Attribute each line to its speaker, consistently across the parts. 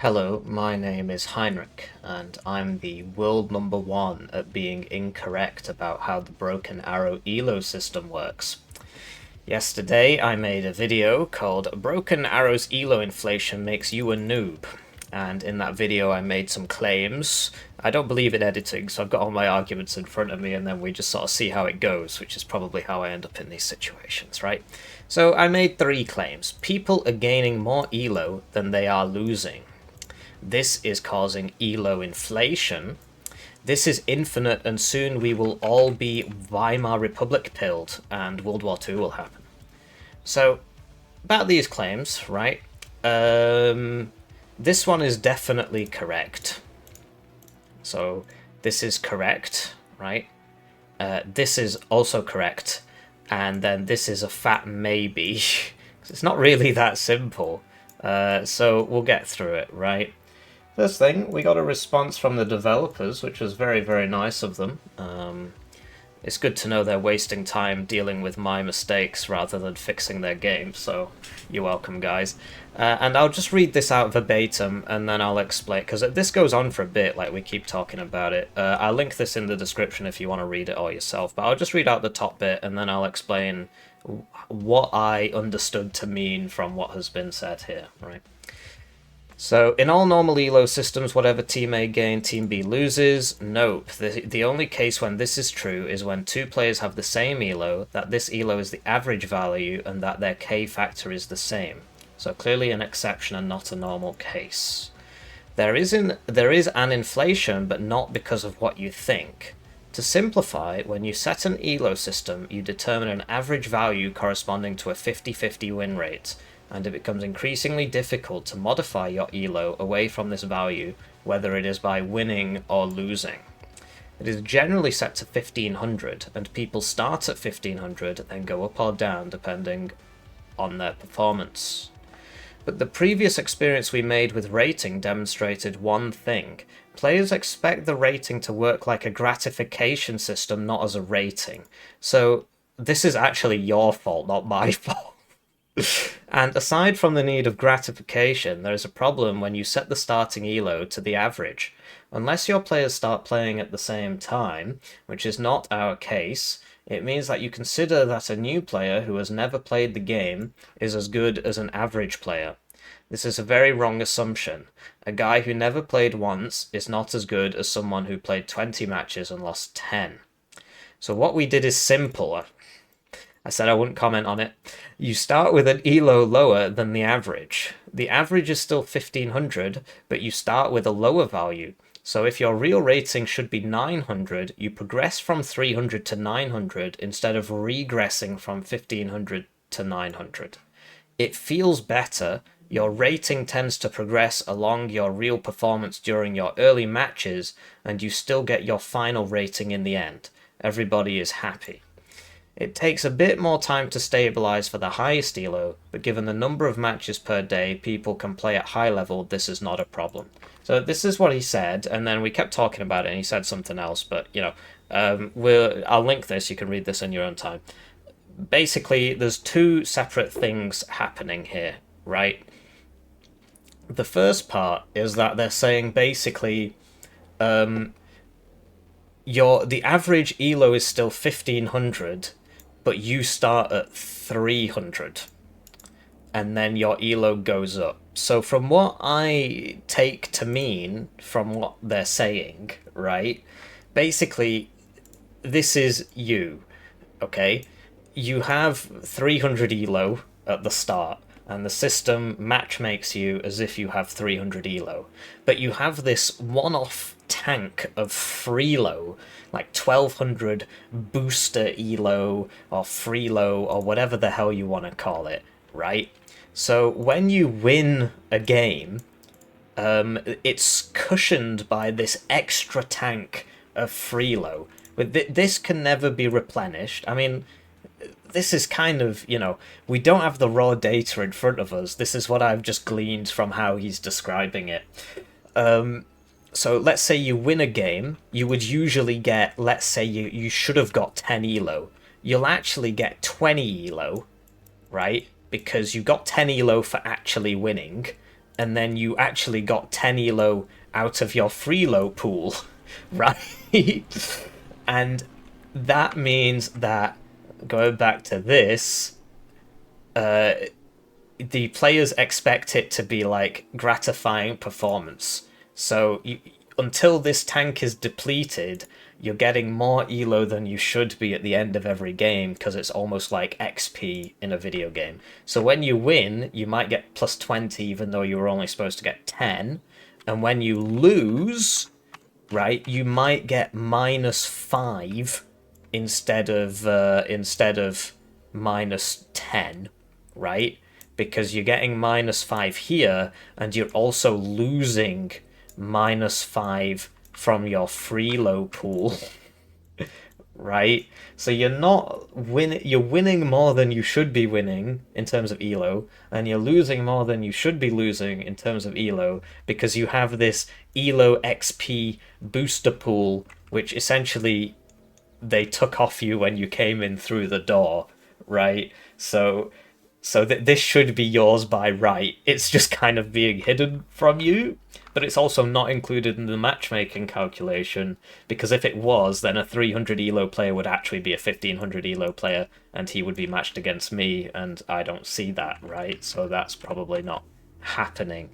Speaker 1: Hello, my name is Heinrich, and I'm the world #1 at being incorrect about how the Broken Arrow ELO system works. Yesterday, I made a video called Broken Arrow's ELO Inflation Makes You a Noob, and in that video I made some claims. I don't believe in editing, so I've got all my arguments in front of me, and then we just sort of see how it goes, which is probably how I end up in these situations, right? So I made 3 claims. People are gaining more ELO than they are losing. This is causing ELO inflation. This is infinite, and soon we will all be Weimar Republic pilled, and World War II will happen. So, about these claims, right? This one is definitely correct. So, this is correct, right? This is also correct, and then this is a fat maybe. It's not really that simple. So, we'll get through it, right? First thing, we got a response from the developers, which was very, very nice of them. It's good to know they're wasting time dealing with my mistakes rather than fixing their game, so you're welcome, guys. And I'll just read this out verbatim, and then I'll explain, because this goes on for a bit, like we keep talking about it. I'll link this in the description if you want to read it all yourself, but I'll just read out the top bit, and then I'll explain what I understood to mean from what has been said here, right? So, in all normal ELO systems, whatever Team A gain, Team B loses. Nope. The only case when this is true is when 2 players have the same ELO, that this ELO is the average value, and that their K factor is the same. So clearly an exception and not a normal case. There is an inflation, but not because of what you think. To simplify, when you set an ELO system, you determine an average value corresponding to a 50-50 win rate, and it becomes increasingly difficult to modify your ELO away from this value, whether it is by winning or losing. It is generally set to 1500, and people start at 1500, then go up or down depending on their performance. But the previous experience we made with rating demonstrated one thing. Players expect the rating to work like a gratification system, not as a rating. So this is actually your fault, not my fault. And aside from the need of gratification, there is a problem when you set the starting ELO to the average. Unless your players start playing at the same time, which is not our case, it means that you consider that a new player who has never played the game is as good as an average player. This is a very wrong assumption. A guy who never played once is not as good as someone who played 20 matches and lost 10. So what we did is simple. I said I wouldn't comment on it. You start with an ELO lower than the average. The average is still 1500, but you start with a lower value. So if your real rating should be 900, you progress from 300 to 900 instead of regressing from 1500 to 900. It feels better. Your rating tends to progress along your real performance during your early matches, and you still get your final rating in the end. Everybody is happy. It takes a bit more time to stabilize for the highest ELO, but given the number of matches per day people can play at high level, this is not a problem. So this is what he said, and then we kept talking about it, and he said something else, but, you know, I'll link this, you can read this in your own time. Basically, there's 2 separate things happening here, right? The first part is that they're saying basically, the average ELO is still 1500, but you start at 300, and then your ELO goes up. So from what I take to mean from what they're saying, right, basically, this is you, okay? You have 300 ELO at the start, and the system match makes you as if you have 300 ELO. But you have this one-off tank of Freelo, like 1200 booster ELO, or Freelo, or whatever the hell you want to call it, right? So when you win a game, it's cushioned by this extra tank of Freelo. This can never be replenished. I mean, this is kind of, you know, we don't have the raw data in front of us. This is what I've just gleaned from how he's describing it. So let's say you win a game, you would usually get, let's say you should have got 10 ELO. You'll actually get 20 ELO, right? Because you got 10 ELO for actually winning, and then you actually got 10 elo out of your Freelo pool, right? And that means that, going back to this, the players expect it to be like gratifying performance. So until this tank is depleted, you're getting more elo than you should be at the end of every game, because it's almost like XP in a video game. So when you win, you might get plus 20 even though you were only supposed to get 10. And when you lose, right, you might get minus 5 instead of minus 10, right? Because you're getting minus 5 here, and you're also losing minus 5 from your Freelo pool, right? So you're not winning. You're winning more than you should be winning in terms of elo, and you're losing more than you should be losing in terms of elo, because you have this elo XP booster pool, which essentially they took off you when you came in through the door, right? So this should be yours by right. It's just kind of being hidden from you, but it's also not included in the matchmaking calculation, because if it was, then a 300 elo player would actually be a 1500 elo player, and he would be matched against me, and I don't see that, right? So that's probably not happening.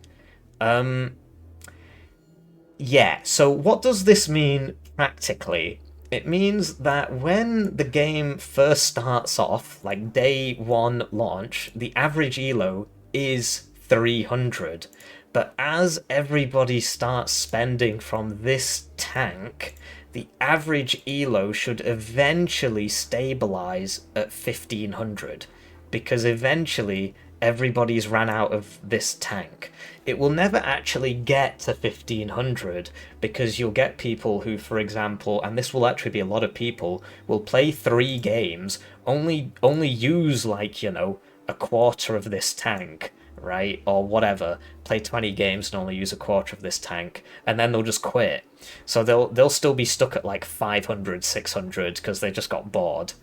Speaker 1: Yeah, so what does this mean practically? It means that when the game first starts off, like day 1 launch, the average elo is 300. But as everybody starts spending from this tank, the average elo should eventually stabilize at 1500. Because eventually everybody's ran out of this tank. It will never actually get to 1500, because you'll get people who, for example, and this will actually be a lot of people, will play 3 games, only use, like, you know, a quarter of this tank, right? Or whatever, play 20 games and only use a quarter of this tank, and then they'll just quit. So they'll still be stuck at like 500, 600, because they just got bored.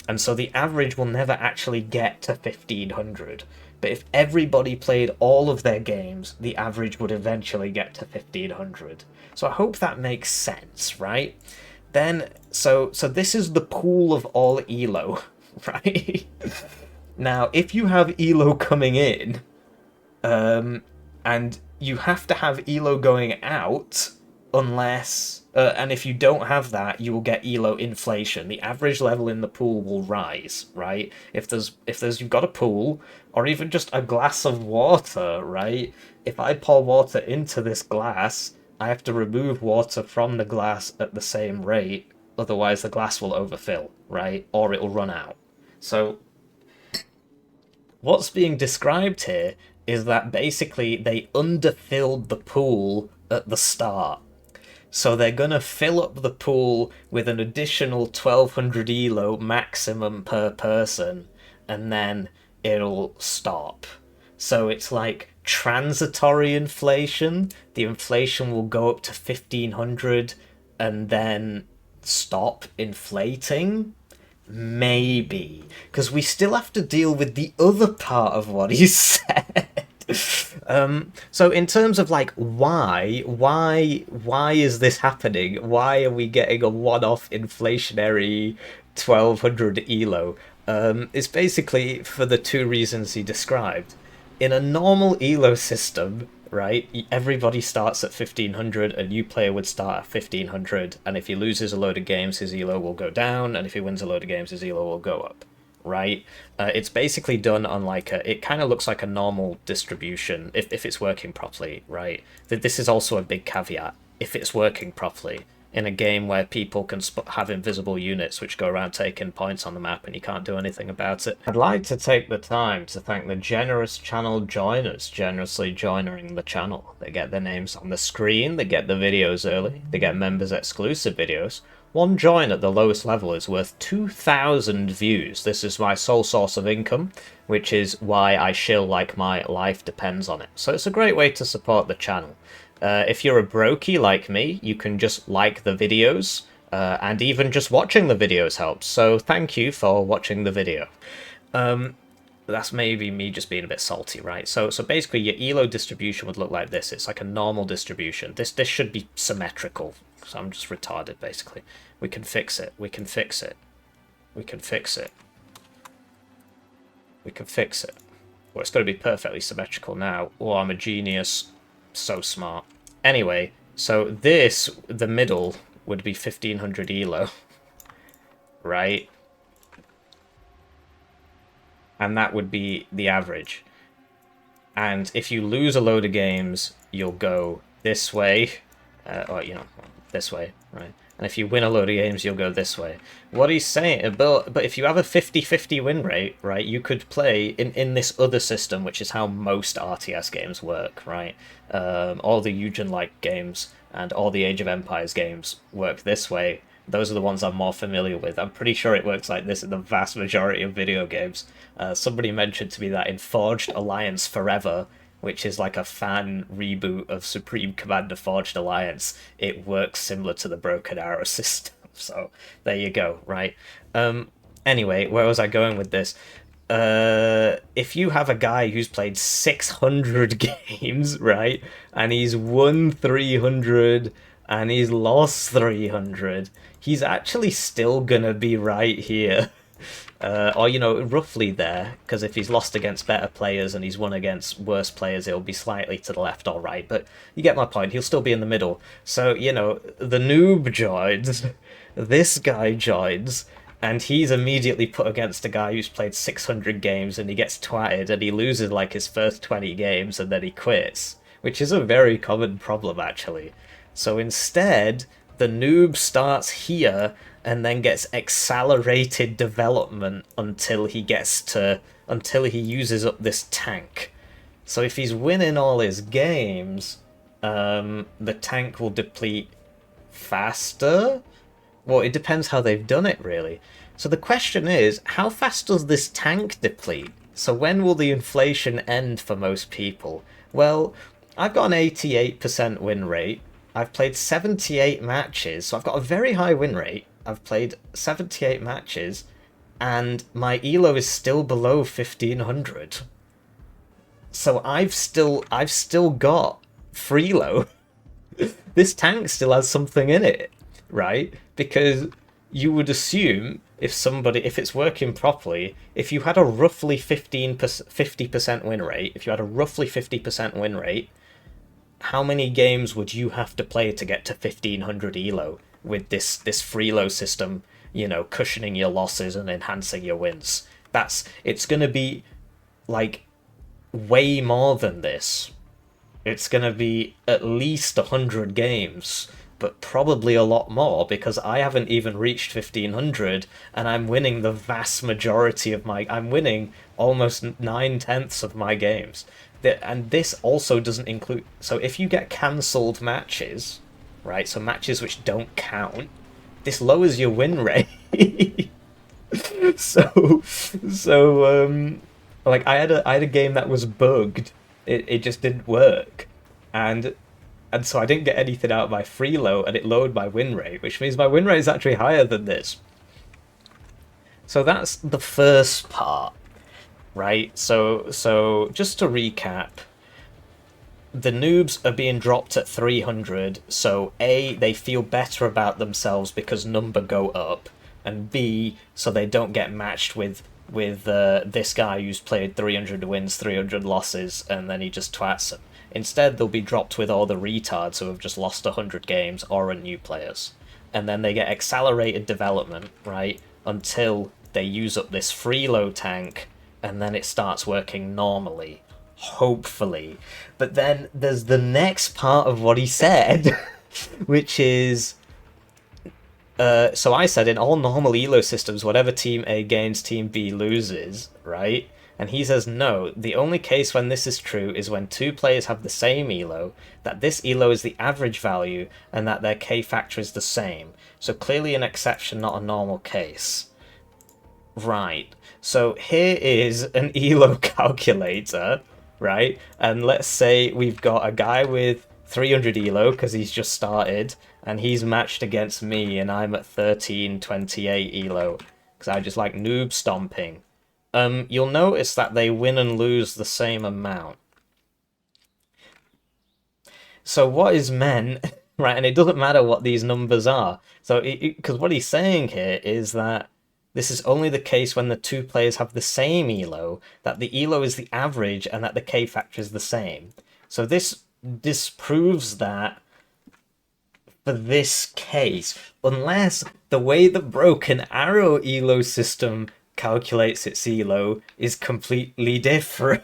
Speaker 1: And so the average will never actually get to 1500. But if everybody played all of their games, the average would eventually get to 1500. So I hope that makes sense, right? Then, so this is the pool of all elo, right? Now, if you have elo coming in, and you have to have elo going out, unless and if you don't have that, you will get elo inflation. The average level in the pool will rise, right? If there's you've got a pool, or even just a glass of water, right? If I pour water into this glass, I have to remove water from the glass at the same rate, otherwise the glass will overfill, right? Or it will run out. So what's being described here is that basically they underfilled the pool at the start. So they're going to fill up the pool with an additional 1200 elo maximum per person, and then it'll stop. So it's like transitory inflation. The inflation will go up to 1500 and then stop inflating. Maybe. Because we still have to deal with the other part of what he said. So in terms of like why is this happening? Why are we getting a one-off inflationary 1200 elo? It's basically for the 2 reasons he described. In a normal elo system, right, everybody starts at 1500, a new player would start at 1500, and if he loses a load of games, his elo will go down, and if he wins a load of games, his elo will go up. Right? It's basically done on like it kind of looks like a normal distribution if it's working properly, right? This is also a big caveat. If it's working properly in a game where people can have invisible units which go around taking points on the map and you can't do anything about it. I'd like to take the time to thank the generous channel joiners generously joining the channel. They get their names on the screen, they get the videos early, they get members exclusive videos. One join at the lowest level is worth 2,000 views. This is my sole source of income, which is why I shill like my life depends on it. So it's a great way to support the channel. If you're a brokey like me, you can just like the videos, and even just watching the videos helps. So thank you for watching the video. that's maybe me just being a bit salty, right? So basically your elo distribution would look like this. It's like a normal distribution. This should be symmetrical. So I'm just retarded, basically. We can fix it. We can fix it. We can fix it. We can fix it. Well, it's got to be perfectly symmetrical now. Oh, I'm a genius. So smart. Anyway, so this, the middle, would be 1500 elo. Right? And that would be the average. And if you lose a load of games, you'll go this way, or, you know, this way, right? And if you win a load of games, you'll go this way. What he's saying, but if you have a 50-50 win rate, right, you could play in this other system, which is how most RTS games work, right? All the Eugen-like games and all the Age of Empires games work this way. Those are the ones I'm more familiar with. I'm pretty sure it works like this in the vast majority of video games. Somebody mentioned to me that in Forged Alliance Forever, which is like a fan reboot of Supreme Commander Forged Alliance, it works similar to the Broken Arrow system. So there you go, right? Anyway, where was I going with this? If you have a guy who's played 600 games, right, and he's won 300 and he's lost 300, he's actually still gonna be right here. Or, you know, roughly there, because if he's lost against better players and he's won against worse players, it'll be slightly to the left or right, but you get my point, he'll still be in the middle. So, you know, the noob joins, this guy joins, and he's immediately put against a guy who's played 600 games and he gets twatted and he loses like his first 20 games and then he quits, which is a very common problem, actually. So instead, the noob starts here and then gets accelerated development until he uses up this tank. So if he's winning all his games, the tank will deplete faster? Well, it depends how they've done it, really. So the question is, how fast does this tank deplete? So when will the inflation end for most people? Well, I've got an 88% win rate. I've played 78 matches, so I've got a very high win rate. I've played 78 matches, and my elo is still below 1500. So I've still got Freelo. This tank still has something in it, right? Because you would assume if it's working properly, if you had a roughly 50% win rate, if you had a roughly 50% win rate, how many games would you have to play to get to 1500 elo with this Freelo system, you know, cushioning your losses and enhancing your wins? It's going to be like way more than this. It's going to be at least 100 games, but probably a lot more, because I haven't even reached 1500 and I'm winning the vast majority of I'm winning almost 9/10 of my games. And this also doesn't include, so if you get cancelled matches, right, so matches which don't count, this lowers your win rate. so like I had a game that was bugged. It just didn't work, and so I didn't get anything out of my Freelo, and it lowered my win rate, which means my win rate is actually higher than this. So that's the first part. Right, so just to recap, the noobs are being dropped at 300, so A, they feel better about themselves because number go up, and B, so they don't get matched with this guy who's played 300 wins, 300 losses, and then he just twats them. Instead, they'll be dropped with all the retards who have just lost 100 games or are new players. And then they get accelerated development, right, until they use up this Freelo tank, and then it starts working normally, hopefully. But then there's the next part of what he said, which is, so I said in all normal elo systems, whatever team A gains, team B loses, right? And he says no, the only case when this is true is when two players have the same elo, that this elo is the average value, and that their K factor is the same. So clearly an exception, not a normal case. Right, so here is an elo calculator, right? And let's say we've got a guy with 300 elo because he's just started, and he's matched against me, and I'm at 1328 elo because I just like noob stomping. you'll notice that they win and lose the same amount. So what is meant, right? And it doesn't matter what these numbers are. So, because what he's saying here is that this is only the case when the two players have the same elo, that the elo is the average and that the K factor is the same. So this disproves that for this case, unless the way the Broken Arrow elo system calculates its elo is completely different.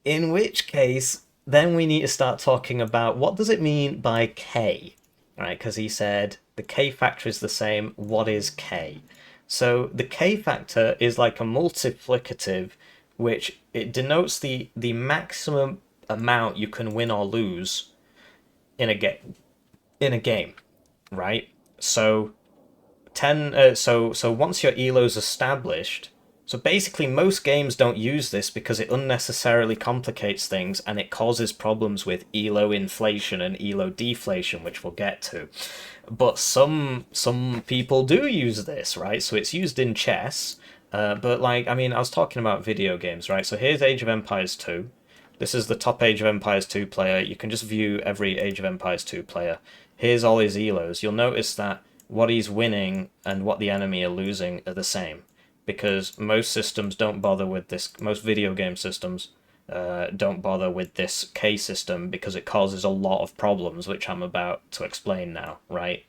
Speaker 1: In which case, then we need to start talking about what does it mean by K, right? Because he said the K factor is the same. What is K? So the K factor is like a multiplicative, which it denotes the maximum amount you can win or lose in a game, right? So 10. So once your elo's established. So basically, most games don't use this because it unnecessarily complicates things and it causes problems with elo inflation and elo deflation, which we'll get to. But some people do use this, right? So it's used in chess. But like, I mean, I was talking about video games, right? So here's Age of Empires 2. This is the top Age of Empires 2 player. You can just view every Age of Empires 2 player. Here's all his elos. You'll notice that what he's winning and what the enemy are losing are the same, because most systems don't bother with this. Most video game systems don't bother with this K system because it causes a lot of problems, which I'm about to explain now, right?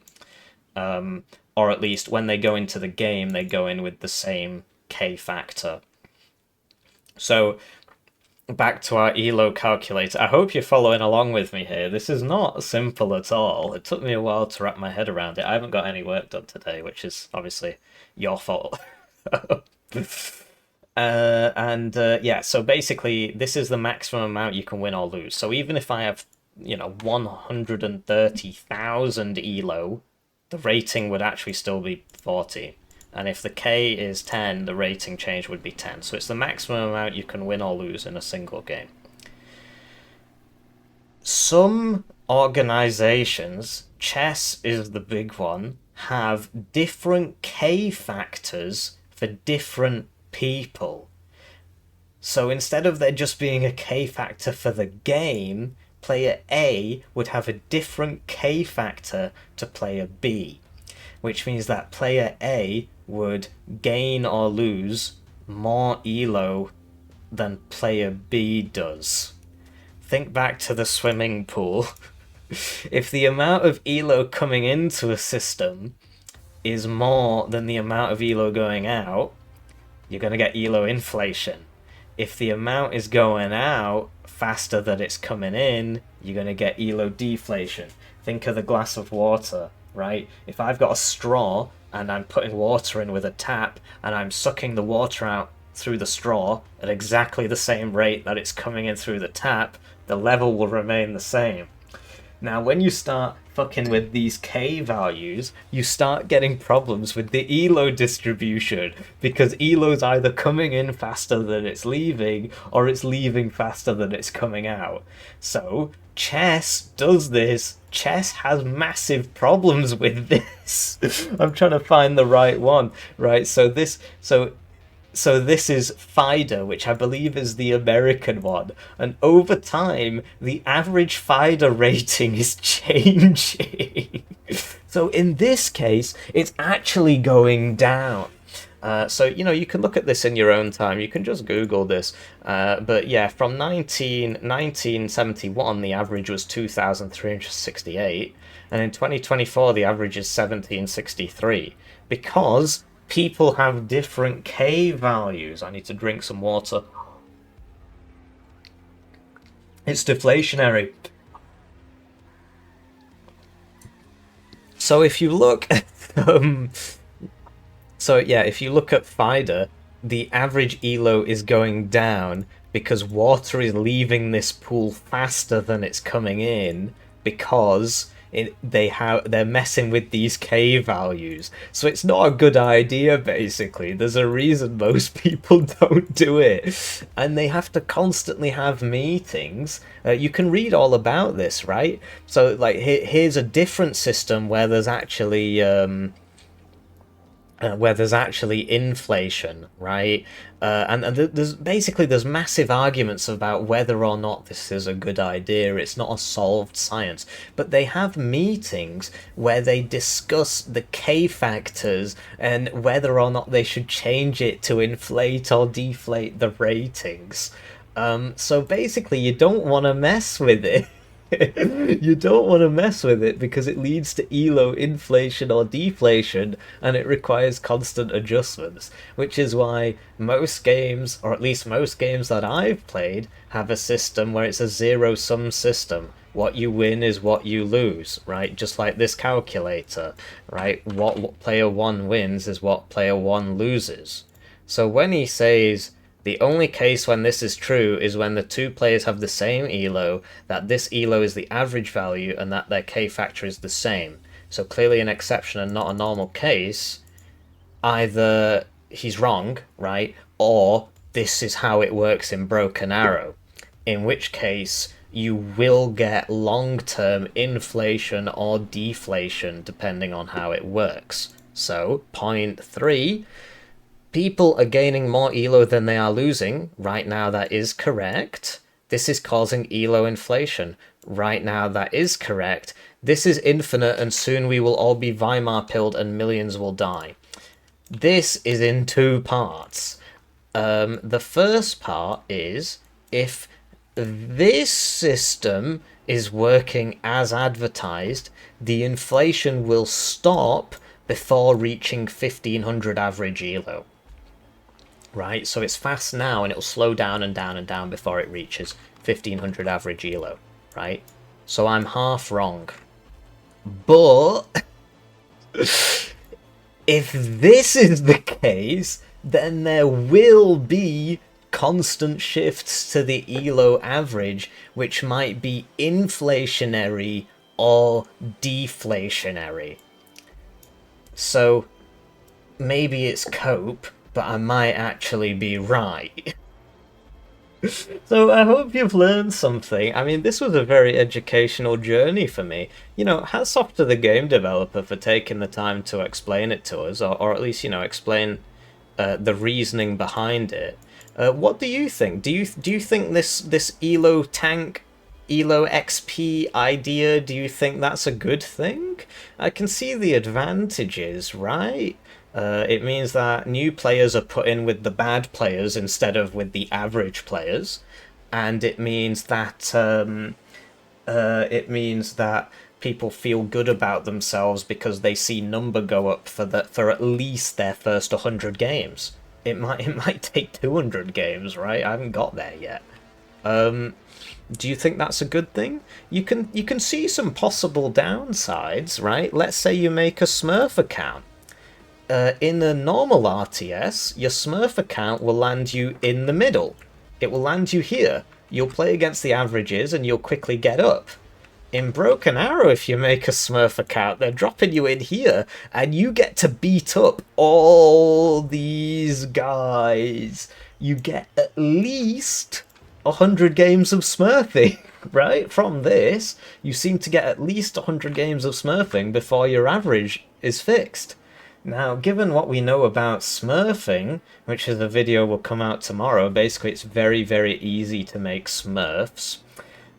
Speaker 1: Or at least when they go into the game, they go in with the same K factor. So back to our elo calculator. I hope you're following along with me here. This is not simple at all. It took me a while to wrap my head around it. I haven't got any work done today, which is obviously your fault. Yeah, so basically this is the maximum amount you can win or lose. So even if I have, 130,000 elo, the rating would actually still be 40. And if the K is 10, the rating change would be 10. So it's the maximum amount you can win or lose in a single game. Some organizations, chess is the big one, have different K factors for different people. So instead of there just being a K factor for the game, player A would have a different K factor to player B, which means that player A would gain or lose more elo than player B does. Think back to the swimming pool. If the amount of elo coming into a system is more than the amount of elo going out, you're going to get elo inflation. If the amount is going out faster than it's coming in, you're going to get elo deflation. Think of the glass of water, right? If I've got a straw and I'm putting water in with a tap and I'm sucking the water out through the straw at exactly the same rate that it's coming in through the tap, the level will remain the same. Now, when you start fucking with these K values, you start getting problems with the elo distribution, because elo's either coming in faster than it's leaving, or it's leaving faster than it's coming out. So chess does this. Chess has massive problems with this. I'm trying to find the right one, right? So this is FIDA, which I believe is the American one. And over time, the average FIDA rating is changing. So in this case, it's actually going down. So, you can look at this in your own time. You can just Google this. But yeah, from 1971, the average was 2,368. And in 2024, the average is 1,763. Because people have different K values. I need to drink some water. It's deflationary. So if you look at if you look at FIDA, the average elo is going down because water is leaving this pool faster than it's coming in, because they're messing with these K values. So it's not a good idea, basically. There's a reason most people don't do it. And they have to constantly have meetings. You can read all about this, right? So, like, here's a different system where there's actually where there's actually inflation, right? And there's massive arguments about whether or not this is a good idea. It's not a solved science, but they have meetings where they discuss the K factors and whether or not they should change it to inflate or deflate the ratings. So basically, you don't want to mess with it. You don't want to mess with it because it leads to ELO inflation or deflation, and it requires constant adjustments, which is why most games, or at least most games that I've played, have a system where it's a zero-sum system. What you win is what you lose, right? Just like this calculator, right? What player 1 wins is what player 1 loses. So when he says the only case when this is true is when the two players have the same ELO, that this ELO is the average value, and that their K factor is the same. So clearly an exception and not a normal case. Either he's wrong, right, or this is how it works in Broken Arrow. In which case, you will get long-term inflation or deflation depending on how it works. So, point 3... people are gaining more ELO than they are losing. Right now, that is correct. This is causing ELO inflation. Right now, that is correct. This is infinite, and soon we will all be Weimar-pilled and millions will die. This is in 2 parts. The first part is, if this system is working as advertised, the inflation will stop before reaching 1500 average ELO. Right, so it's fast now and it'll slow down and down and down before it reaches 1500 average ELO, right? So I'm half wrong. But if this is the case, then there will be constant shifts to the ELO average, which might be inflationary or deflationary. So maybe it's cope, but I might actually be right. So I hope you've learned something. I mean, this was a very educational journey for me. You know, hats off to the game developer for taking the time to explain it to us, or at least, you know, explain the reasoning behind it. What do you think? Do you think this ELO tank, ELO XP idea, do you think that's a good thing? I can see the advantages, right? It means that new players are put in with the bad players instead of with the average players, and it means that people feel good about themselves because they see number go up for at least their first 100 games. It might take 200 games, right? I haven't got there yet. Do you think that's a good thing? You can see some possible downsides, right? Let's say you make a Smurf account. In a normal RTS, your Smurf account will land you in the middle. It will land you here. You'll play against the averages and you'll quickly get up. In Broken Arrow, if you make a Smurf account, they're dropping you in here, and you get to beat up all these guys. You get at least 100 games of Smurfing, right? From this, you seem to get at least 100 games of Smurfing before your average is fixed. Now, given what we know about Smurfing, which is a video will come out tomorrow, basically it's very, very easy to make Smurfs,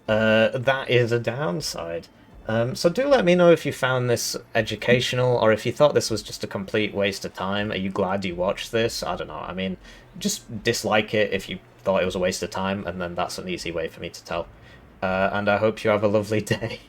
Speaker 1: that is a downside. So do let me know if you found this educational, or if you thought this was just a complete waste of time. Are you glad you watched this? I don't know. I mean, just dislike it if you thought it was a waste of time, and then that's an easy way for me to tell. And I hope you have a lovely day.